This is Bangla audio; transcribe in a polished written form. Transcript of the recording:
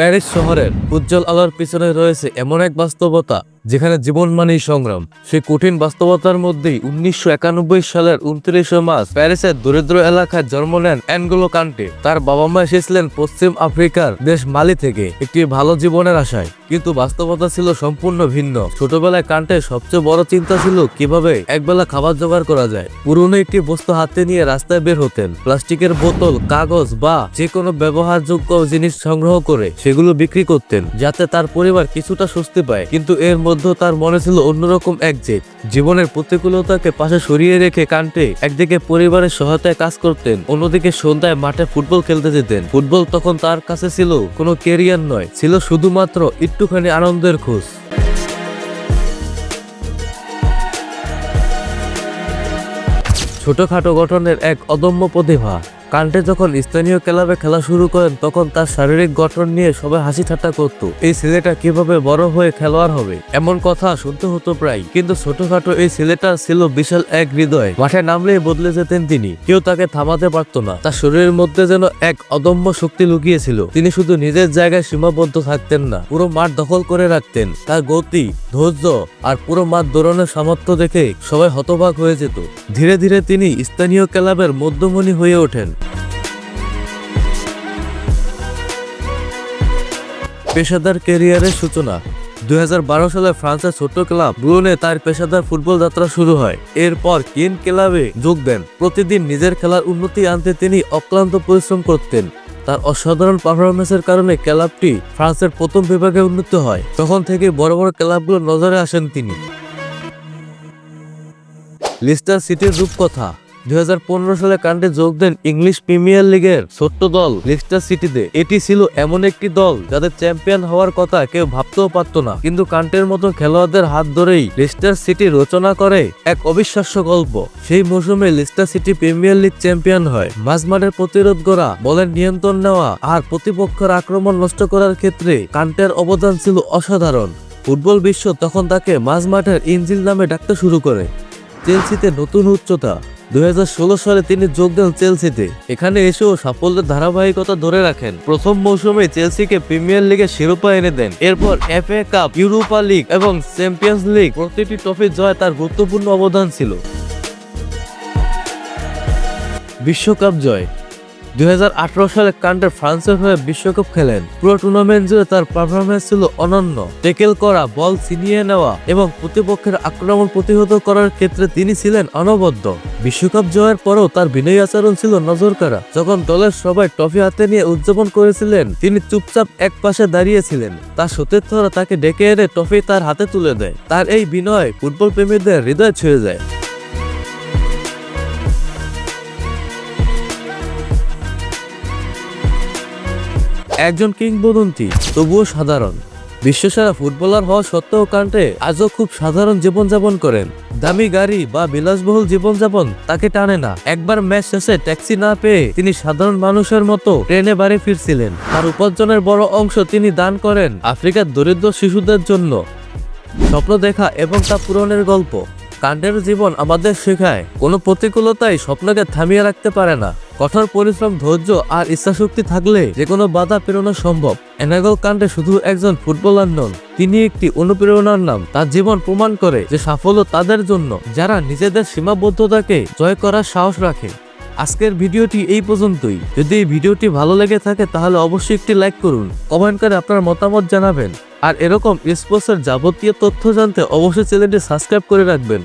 প্যারিস শহরের উজ্জ্বল আলোর পিছনে রয়েছে এমন এক বাস্তবতা যেখানে জীবন মানেই সংগ্রাম। সেই কঠিন বাস্তবতার মধ্যেই 1991 সালের 29 মার্চ প্যারিসের দরিদ্র এলাকায় জন্ম নেন অ্যানগোলো কান্টে। তার বাবা মা এসেছিলেন পশ্চিম আফ্রিকার দেশ মালি থেকে একটি ভালো জীবনের আশায়, কিন্তু বাস্তবতা ছিল সম্পূর্ণ ভিন্ন। ছোটবেলায় কান্টের সবচেয়ে বড় চিন্তা ছিল কিভাবে একবেলা খাবার জোগাড় করা যায়। পুরনো একটি বস্তু হাতে নিয়ে রাস্তায় বের হতেন, প্লাস্টিকের বোতল, কাগজ বা যে কোনো ব্যবহারযোগ্য জিনিস সংগ্রহ করে সেগুলো বিক্রি করতেন যাতে তার পরিবার কিছুটা স্বস্তি পায়। কিন্তু এর মধ্যে তার মনে ছিল অন্যরকম এক জেদ। জীবনের প্রতিকূলতাকে পাশে সরিয়ে রেখে কান্টে একদিকে পরিবারের সহায়তায় কাজ করতেন, অন্যদিকে সন্ধ্যায় মাঠে ফুটবল খেলতে যেতেন। ফুটবল তখন তার কাছে ছিল কোনো ক্যারিয়ার নয়, ছিল শুধুমাত্র একটুখানি আনন্দের খোঁজ। ছোটখাটো গঠনের এক অদম্য প্রতিভা। কান্টে যখন স্থানীয় ক্লাবে খেলা শুরু করেন তখন তার শারীরিক গঠন নিয়ে সবাই হাসি ঠাট্টা করত। এই ছেলেটা কিভাবে বড় হয়ে খেলোয়াড় হবে এমন কথা শুনতে হতো প্রায়। কিন্তু ছোটখাটো এই ছেলেটা ছিল বিশাল এক হৃদয়। মাঠে নামলেই বদলে যেতেন তিনি, কেউ তাকে থামাতে পারত না। তার শরীরের মধ্যে যেন এক অদম্য শক্তি লুকিয়েছিল। তিনি শুধু নিজের জায়গায় সীমাবদ্ধ থাকতেন না, পুরো মাঠ দখল করে রাখতেন। তার গতি, ধৈর্য আর পুরো মাঠ দৌড়ানোর সামর্থ্য দেখে সবাই হতবাক হয়ে যেত। ধীরে ধীরে তিনি স্থানীয় ক্লাবের মধ্যমণি হয়ে ওঠেন। পেশাদার ক্যারিয়ারের সূচনা 2012 সালে ফ্রান্সের ছোট্ট ক্লাব ব্রুনে তার পেশাদার ফুটবল যাত্রা শুরু হয়। এরপর কেন ক্লাবে যোগ দেন। প্রতিদিন নিজের খেলার উন্নতি আনতে তিনি অক্লান্ত পরিশ্রম করতেন। তার অসাধারণ পারফরমেন্সের কারণে ক্লাবটি ফ্রান্সের প্রথম বিভাগে উন্নীত হয়। তখন থেকে বড় বড় ক্লাবগুলোর নজরে আসেন তিনি। লিস্টার সিটির রূপকথা 2015 সালে কান্টে যোগ দেন ইংলিশ প্রিমিয়ার লিগের ছোট্ট দল লিস্টার সিটিতে। এটি ছিল এমন একটি দল যাদের চ্যাম্পিয়ন হওয়ার কথা কেউ ভাবতেও পারত না, কিন্তু কান্টের মতো খেলোয়াড়দের হাত ধরেই লিস্টার সিটি রচনা করে এক অবিশ্বাস্য গল্প। সেই মৌসুমে Lister city premier league champion হয়। মাঝমাঠের প্রতিরোধ গড়া, বলের নিয়ন্ত্রণ নেওয়া আর প্রতিপক্ষের আক্রমণ নষ্ট করার ক্ষেত্রে কান্টের অবদান ছিল অসাধারণ। ফুটবল বিশ্ব তখন তাকে মাঝমাঠের ইঞ্জিন নামে ডাকতে শুরু করে। চেলসিতে নতুন উচ্চতা 2016 সালে তিনি যোগ দেন চেলসিতে। এখানে এসেও সাফল্যের ধারাবাহিকতা ধরে রাখেন। প্রথম মৌসুমে চেলসিকে প্রিমিয়ার লিগের শিরোপা এনে দেন। এরপর এফএ কাপ, ইউরোপা লিগ এবং চ্যাম্পিয়ন্স লিগ প্রতিটি ট্রফি জয় তার গুরুত্বপূর্ণ অবদান ছিল। বিশ্বকাপ জয় 2018 সালে কান্টে ফ্রান্সের হয়ে বিশ্বকাপ খেলেন। পুরো টুর্নামেন্ট জুড়ে তার পারফরমেন্স ছিল অনন্য। ট্যাকেল করা, বল ছিনিয়ে নেওয়া এবং প্রতিপক্ষের আক্রমণ প্রতিহত করার ক্ষেত্রে তিনি ছিলেন অনবদ্য। বিশ্বকাপ জয়ের পরেও তার বিনয়ী আচরণ ছিল নজরকাড়া। যখন দলের সবাই ট্রফি হাতে নিয়ে উদযাপন করেছিলেন তিনি চুপচাপ এক পাশে দাঁড়িয়েছিলেন। তার সতীর্থরা তাকে ডেকে এনে ট্রফি তার হাতে তুলে দেয়। তার এই বিনয় ফুটবল প্রেমীদের হৃদয় ছুঁয়ে যায়। একজন কিংবদন্তি, তবুও সাধারণ। বিশ্বসেরা ফুটবলার হওয়া সত্ত্বেও কান্টে আজও খুব সাধারণ জীবনযাপন করেন। দামি গাড়ি বা বিলাসবহুল জীবনযাপন তাকে টানে না। একবার ম্যাচ শেষে ট্যাক্সি না পেয়ে তিনি সাধারণ মানুষের মতো ট্রেনে বাড়ি ফিরছিলেন। তার উপার্জনের বড় অংশ তিনি দান করেন আফ্রিকার দরিদ্র শিশুদের জন্য। স্বপ্ন দেখা এবং তা পূরণের গল্প। কান্টের জীবন আমাদের শেখায় কোনো প্রতিকূলতাই স্বপ্নকে থামিয়ে রাখতে পারে না। কঠোর পরিশ্রম, ধৈর্য আর ইচ্ছাশক্তি থাকলে যে কোনো বাধা পেরোনো সম্ভব। অ্যানগোলো কান্টে শুধু একজন ফুটবলার নন, তিনি একটি অনুপ্রেরণার নাম। তার জীবন প্রমাণ করে যে সাফল্য তাদের জন্য যারা নিজেদের সীমাবদ্ধতাকে জয় করার সাহস রাখে। আজকের ভিডিওটি এই পর্যন্তই। যদি এই ভিডিওটি ভালো লেগে থাকে তাহলে অবশ্যই একটি লাইক করুন, কমেন্ট করে আপনার মতামত জানাবেন। আর এরকম স্পোর্টসের যাবতীয় তথ্য জানতে অবশ্যই চ্যানেলটি সাবস্ক্রাইব করে রাখবেন।